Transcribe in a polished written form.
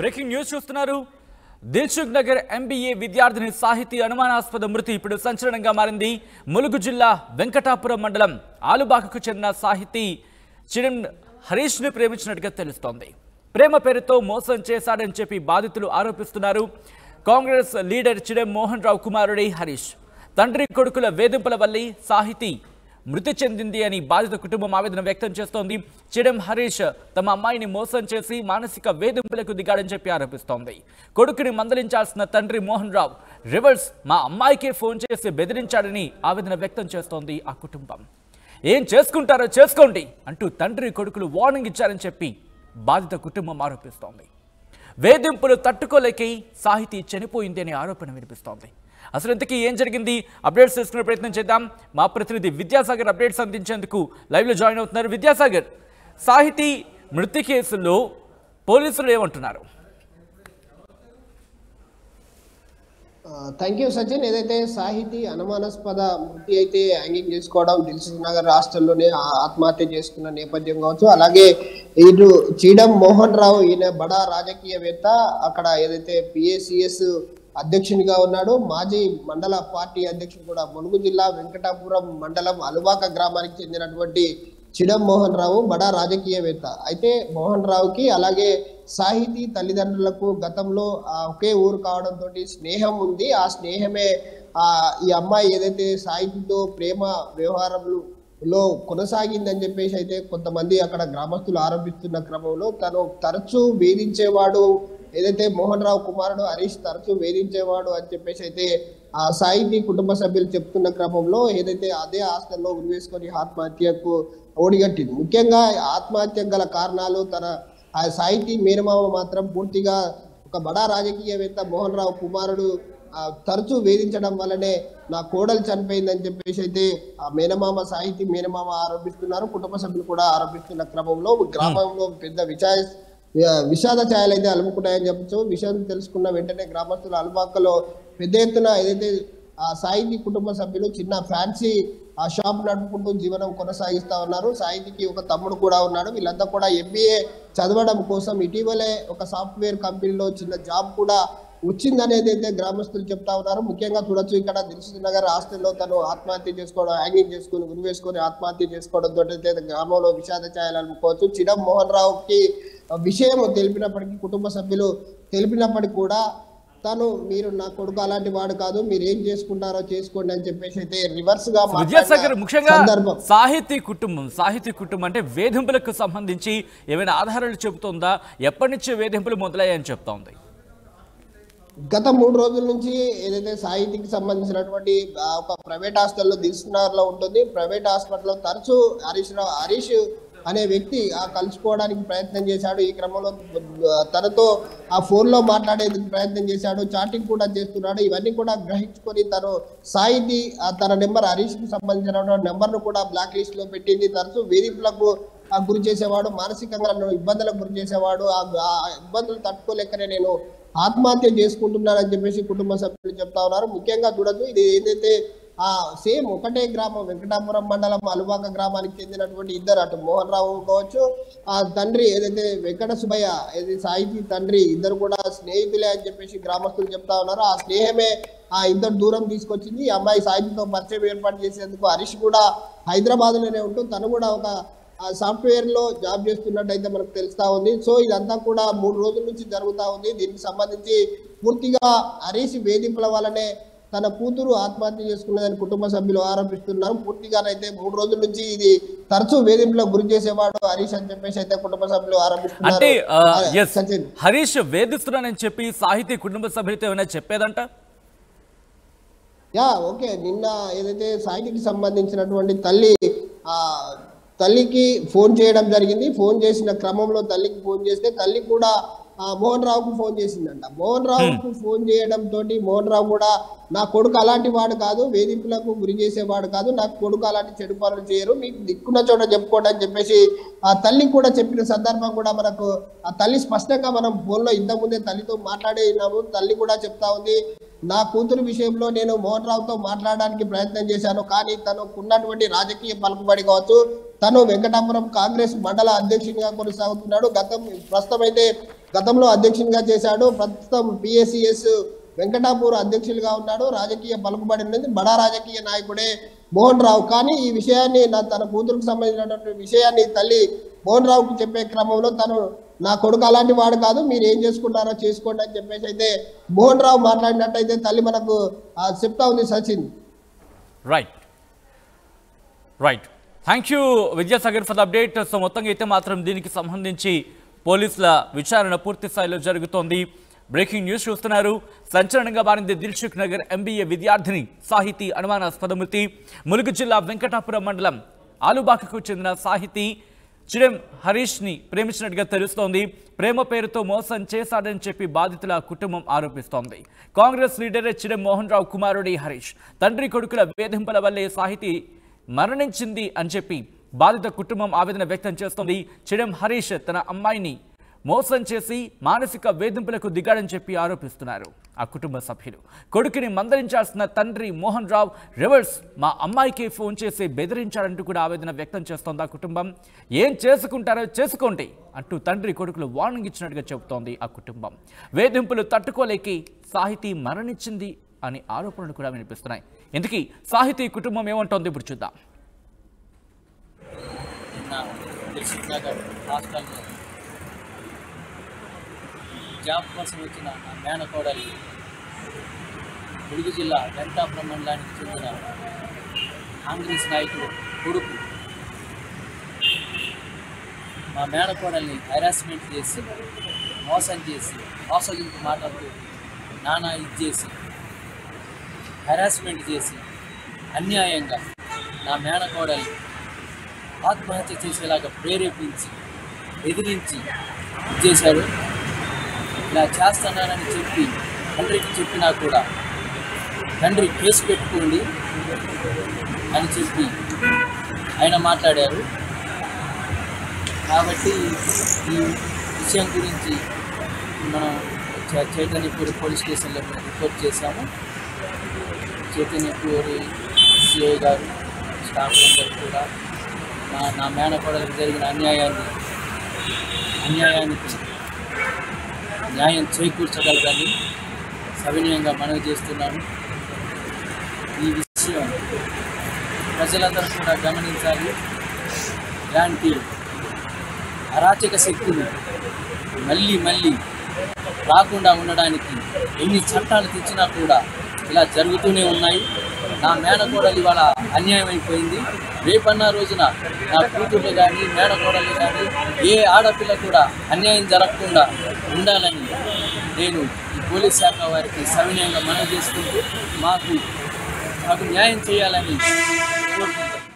Breaking news చూస్తున్నారు. Dilsukh Nagar MBA విద్యార్థిని సాహితీ అనుమానాస్పద మృతి ఇప్పుడు సంచలనంగా మారింది. ములుగు జిల్లా వెంకటాపురం మండలం ఆలుబాకకు చెందిన సాహితీ చిడం హరీష్ ని ప్రేమించినట్టుగా తెలుస్తోంది. ప్రేమ పేరుతో మోసం చేశాడని చెప్పి బాధితులు ఆరోపిస్తున్నారు. కాంగ్రెస్ లీడర్ చిడం మోహన్ రావు కుమారుడి హరీష్ తండ్రి కొడుకుల వేధింపుల వల్లే సాహితీ మృతి చెందింది అని బాధిత కుటుంబం ఆవేదన వ్యక్తం చేస్తోంది. చిడం హరీష్ తమ అమ్మాయిని మోసం చేసి మానసిక వేధింపులకు దిగాడని చెప్పి ఆరోపిస్తోంది. కొడుకుని మందలించాల్సిన తండ్రి మోహన్ రావు రివర్స్ మా అమ్మాయికే ఫోన్ చేసి బెదిరించాడని ఆవేదన వ్యక్తం చేస్తోంది ఆ కుటుంబం. ఏం చేసుకుంటారో చేసుకోండి అంటూ తండ్రి కొడుకులు వార్నింగ్ ఇచ్చారని చెప్పి బాధిత కుటుంబం ఆరోపిస్తోంది. వేధింపులు తట్టుకోలేక సాహితీ చనిపోయింది అనే ఆరోపణ వినిపిస్తోంది. అసలు ఇంతకీ ఏం జరిగింది అప్డేట్స్ తెలుసుకునే ప్రయత్నం చేద్దాం. మా ప్రతినిధి విద్యాసాగర్ అప్డేట్స్ అందించేందుకు లైవ్లో జాయిన్ అవుతున్నారు. విద్యాసాగర్, సాహితీ మృతి కేసులో పోలీసులు ఏమంటున్నారు? Thank you Sachin. ఏదైతే సాహితీ అనుమానాస్పద మృతి అయితే హ్యాంగింగ్ చేసుకోవడం దిల్సుఖ్ నగర్ హాస్టల్లోనే ఆత్మహత్య చేసుకున్న నేపథ్యం కావచ్చు, అలాగే ఇటు చీడం మోహన్ రావు ఈయన బడా రాజకీయవేత్త, అక్కడ ఏదైతే పిఏసిఎస్ అధ్యక్షునిగా ఉన్నాడు, మాజీ మండల పార్టీ అధ్యక్షుడు కూడా. ములుగు జిల్లా వెంకటాపురం మండలం అలుబాక గ్రామానికి చెందినటువంటి చిడం మోహన్ రావు బడా రాజకీయవేత్త. అయితే మోహన్ రావుకి అలాగే సాహితీ తల్లిదండ్రులకు గతంలో ఒకే ఊరు కావడంతో స్నేహం ఉంది. ఆ స్నేహమే ఈ అమ్మాయి ఏదైతే సాహితీతో ప్రేమ వ్యవహారంలో కొనసాగిందని చెప్పేసి అయితే కొంతమంది అక్కడ గ్రామస్తులు ఆరోపిస్తున్న క్రమంలో తను తరచూ వేధించేవాడు, ఏదైతే మోహన్ రావు కుమారుడు హరీష్ తరచూ వేధించేవాడు అని చెప్పేసి అయితే ఆ సాహితీ కుటుంబ సభ్యులు చెప్తున్న క్రమంలో ఏదైతే అదే హాస్టల్లో ఉరివేసుకొని ఆత్మహత్యకు ఓడిగట్టింది. ముఖ్యంగా ఆత్మహత్యకు గల కారణాలు తన ఆ సాహితీ మేనమామ మాత్రం పూర్తిగా ఒక బడా రాజకీయవేత్త మోహన్ రావు కుమారుడు తరచూ వేధించడం వల్లనే నా కోడలు చనిపోయిందని చెప్పేసి అయితే ఆ మేనమామ సాహితీ మేనమామ ఆరోపిస్తున్నారు. కుటుంబ సభ్యులు కూడా ఆరోపిస్తున్న క్రమంలో గ్రామంలో పెద్ద విషాద ఛాయలు అయితే అలుముకున్నాయని చెప్పచ్చు. విషయం తెలుసుకున్న వెంటనే గ్రామస్తులు అలుబాకలో పెద్ద ఎత్తున ఏదైతే ఆ సాహితీ కుటుంబ సభ్యులు చిన్న ఫ్యాన్సీ ఆ షాప్ నడుపుకుంటూ జీవనం కొనసాగిస్తా ఉన్నారు. సాహితీకి ఒక తమ్ముడు కూడా ఉన్నాడు. వీళ్ళంతా కూడా ఎంబీఏ చదవడం కోసం ఇటీవలే ఒక సాఫ్ట్వేర్ కంపెనీలో చిన్న జాబ్ కూడా వచ్చిందనేది అయితే గ్రామస్తులు చెప్తా ఉన్నారు. ముఖ్యంగా చూడొచ్చు ఇక్కడ దిల్సుఖ్ నగర్ హాస్టల్లో తను ఆత్మహత్య చేసుకోవడం, హ్యాంగింగ్ చేసుకుని గురి వేసుకొని ఆత్మహత్య చేసుకోవడంతో అయితే గ్రామంలో విషాద ఛాయలు అనుకోవచ్చు. చిడం మోహన్ రావుకి విషయం తెలిపినప్పటికీ కుటుంబ సభ్యులు తెలిపినప్పటికీ కూడా తను మీరు నా కొడుకు అలాంటి వాడు కాదు, మీరు ఏం చేసుకుంటారో చేసుకోండి అని చెప్పేసి అయితే రివర్స్ గా ముఖ్యంగా సాహితీ కుటుంబం అంటే వేధింపులకు సంబంధించి ఏమైనా ఆధారాలు చెబుతుందా? ఎప్పటి నుంచి వేధింపులు మొదలయ్యాయని చెప్తోంది? గత 3 రోజుల నుంచి ఏదైతే సాహితీకి సంబంధించినటువంటి ఒక ప్రైవేట్ హాస్టల్లో దిల్సుఖ్ నగర్ లో ఉంటుంది. ప్రైవేట్ హాస్పిటల్లో తరచూ హరీష్ అనే వ్యక్తి కలుసుకోవడానికి ప్రయత్నం చేశాడు. ఈ క్రమంలో తనతో ఆ ఫోన్లో మాట్లాడేందుకు ప్రయత్నం చేశాడు, చాటింగ్ కూడా చేస్తున్నాడు. ఇవన్నీ కూడా గ్రహించుకొని తను సాహితీ తన నెంబర్ హరీష్కి సంబంధించిన నెంబర్ను కూడా బ్లాక్ లిస్ట్ లో పెట్టింది. తరచూ వేధింపులకు గురి చేసేవాడు, మానసికంగా ఇబ్బందులకు గురి చేసేవాడు. ఆ ఇబ్బందులు తట్టుకోలేకనే నేను ఆత్మహత్య చేసుకుంటున్నానని చెప్పేసి కుటుంబ సభ్యులు చెప్తా ఉన్నారు. ముఖ్యంగా చూడొచ్చు ఇది ఏదైతే సేమ్ ఒకటే గ్రామం వెంకటాపురం మండలం అలుబాక గ్రామానికి చెందినటువంటి ఇద్దరు, అటు మోహన్ రావు కావచ్చు ఆ తండ్రి ఏదైతే వెంకట సుబ్బయ్య ఏదైతే సాహితీ తండ్రి, ఇద్దరు కూడా స్నేహితులే అని చెప్పేసి గ్రామస్తులు చెప్తా ఉన్నారు. ఆ స్నేహమే ఇద్దరు దూరం తీసుకొచ్చింది. ఈ అమ్మాయి సాహితీతో పరిచయం ఏర్పాటు చేసేందుకు హరీష్ కూడా హైదరాబాద్ లోనే ఉంటూ తను కూడా ఒక సాఫ్ట్వేర్ లో జాబ్ చేస్తున్నట్టయితే మనకు తెలుస్తా ఉంది. సో ఇదంతా కూడా 3 రోజుల నుంచి జరుగుతూ ఉంది. దీనికి సంబంధించి పూర్తిగా హరీష్ వేధింపుల వల్లనే తన కూతురు ఆత్మహత్య చేసుకున్నదని కుటుంబ సభ్యులు ఆరోపిస్తున్నారు. పూర్తిగానైతే 3 రోజుల నుంచి ఇది తరచూ వేధింపులకు గురి చేసేవాడు హరీష్ అని చెప్పేసి అయితే కుటుంబ సభ్యులు ఆరోపిస్తున్నారు. హరీష్ వేధిస్తున్నానని చెప్పి సాహితీ కుటుంబ సభ్యులతో ఏమైనా చెప్పేదంట? ఓకే, నిన్న ఏదైతే సాహితీకి సంబంధించినటువంటి తల్లికి ఫోన్ చేయడం జరిగింది. ఫోన్ చేసిన క్రమంలో తల్లికి ఫోన్ చేస్తే తల్లి కూడా మోహన్ రావుకు ఫోన్ చేసిందంట. మోహన్ రావుకు ఫోన్ చేయడంతో మోహన్ రావు కూడా నా కొడుకు అలాంటి వాడు కాదు, వేధింపులకు గురి చేసేవాడు కాదు, నాకు కొడుకు అలాంటి చెడు పనులు చేయరు, మీకు దిక్కున్న చోట చెప్పుకోండి అని చెప్పేసి ఆ తల్లి కూడా చెప్పిన సందర్భం కూడా మనకు ఆ తల్లి స్పష్టంగా మనం ఫోన్లో ఇంతకుముందే తల్లితో మాట్లాడినాము. తల్లి కూడా చెప్తా ఉంది, నా కూతురు విషయంలో నేను మోహన్ రావుతో మాట్లాడడానికి ప్రయత్నం చేశాను, కానీ తనకున్నటువంటి రాజకీయ పలుకుబడి కావచ్చు, తను వెంకటాపురం కాంగ్రెస్ మండల అధ్యక్షునిగా కొనసాగుతున్నాడు. ప్రస్తుతం అయితే గతంలో అధ్యక్షునిగా చేశాడు. ప్రస్తుతం పిఎస్సిఎస్ వెంకటాపూర్ అధ్యక్షులుగా ఉన్నాడు. రాజకీయ పలుకుబడి ఉన్నది. బడా రాజకీయ నాయకుడే మోహన్ రావు. కానీ ఈ విషయాన్ని తన కూతురుకు సంబంధించినటువంటి విషయాన్ని తల్లి మోహన్ రావుకు చెప్పే క్రమంలో తను నా కొడుకు అలాంటి వాడు కాదు, మీరు ఏం చేసుకుంటారో చేసుకోండి అని చెప్పేసి అయితే మోహన్ రావు మాట్లాడినట్టయితే తల్లి మనకు చెప్తా ఉంది. Sachin right thank you Vidyasagar for the update. So మొత్తంగా అయితే మాత్రం దీనికి సంబంధించి పోలీసుల విచారణ పూర్తి స్థాయిలో జరుగుతోంది. బ్రేకింగ్ న్యూస్ చూస్తున్నారు. సంచలనంగా మారింది దిల్సుఖ్ నగర్ ఎంబీఏ విద్యార్థిని సాహితీ అనుమానాస్పద మృతి. ములుగు జిల్లా వెంకటాపురం మండలం ఆలుబాకకు చెందిన సాహితీ చిడెం హరీష్ ని ప్రేమించినట్టుగా తెలుస్తోంది. ప్రేమ పేరుతో మోసం చేశాడని చెప్పి బాధితుల కుటుంబం ఆరోపిస్తోంది. కాంగ్రెస్ లీడర్ చిడెం మోహన్ రావు కుమారుడి హరీష్ తండ్రి కొడుకుల వేధింపుల వల్లే సాహితీ మరణించింది అని చెప్పి బాధిత కుటుంబం ఆవేదన వ్యక్తం చేస్తోంది. చిడెం హరీష్ తన అమ్మాయిని మోసం చేసి మానసిక వేధింపులకు దిగాడని చెప్పి ఆరోపిస్తున్నారు ఆ కుటుంబ సభ్యులు. కొడుకుని మందలించాల్సిన తండ్రి మోహన్ రావు రివర్స్ మా అమ్మాయికి ఫోన్ చేసి బెదిరించాడంటూ కూడా ఆవేదన వ్యక్తం చేస్తోంది ఆ కుటుంబం. ఏం చేసుకుంటారో చేసుకోండి అంటూ తండ్రి కొడుకులు వార్నింగ్ ఇచ్చినట్టుగా చెబుతోంది ఆ కుటుంబం. వేధింపులు తట్టుకోలేకి సాహితీ మరణించింది అని ఆరోపణలు కూడా వినిపిస్తున్నాయి. ఇందుకీ సాహితీ కుటుంబం ఏమంటోంది ఇప్పుడు చూద్దాం. జాబ్ కోసం వచ్చిన నా మేనకోడలి ములుగు జిల్లా వెంకటాపురం మండలానికి చెందిన కాంగ్రెస్ నాయకుడు కొడుకు మా మేనకోడల్ని హెరాస్మెంట్ చేసి మోసం చేసి మోసగింపు మాటలతో నానా ఇచ్చేసి హెరాస్మెంట్ చేసి అన్యాయంగా నా మేనకోడల్ని ఆత్మహత్య చేసేలాగా ప్రేరేపించి ఎదిరించి చేశారు. ఇలా చేస్తున్నానని చెప్పి తండ్రికి చెప్పినా కూడా తండ్రి కేసు పెట్టుకోండి అని చెప్పి ఆయన మాట్లాడారు. కాబట్టి ఈ విషయం గురించి మనం చైతన్యపూర్ పోలీస్ స్టేషన్లో రిపోర్ట్ చేశాము. చైతన్యపూర్ సిఐ గారు స్టాఫ్ అందరూ కూడా నా మేనకోడలకు జరిగిన అన్యాయానికి న్యాయం చేకూర్చగలరని సవినయంగా మనవి చేస్తున్నాను. ఈ విషయం ప్రజలందరూ కూడా గమనించాలి. ఇలాంటి అరాచక శక్తులు మళ్ళీ రాకుండా ఉండడానికి ఎన్ని చట్టాలు తెచ్చినా కూడా ఇలా జరుగుతూనే ఉన్నాయి. నా మేనకోడలు ఇవాళ అన్యాయం అయిపోయింది. రేపన్న రోజున నా కూతుర్లు కానీ మేనకోడలు కానీ ఏ ఆడపిల్ల కూడా అన్యాయం జరగకుండా ఉండాలని నేను ఈ పోలీస్ శాఖ వారికి సవినయంగా మనవి చేసుకుంటూ మాకు న్యాయం చేయాలని కోరుకుంటాను.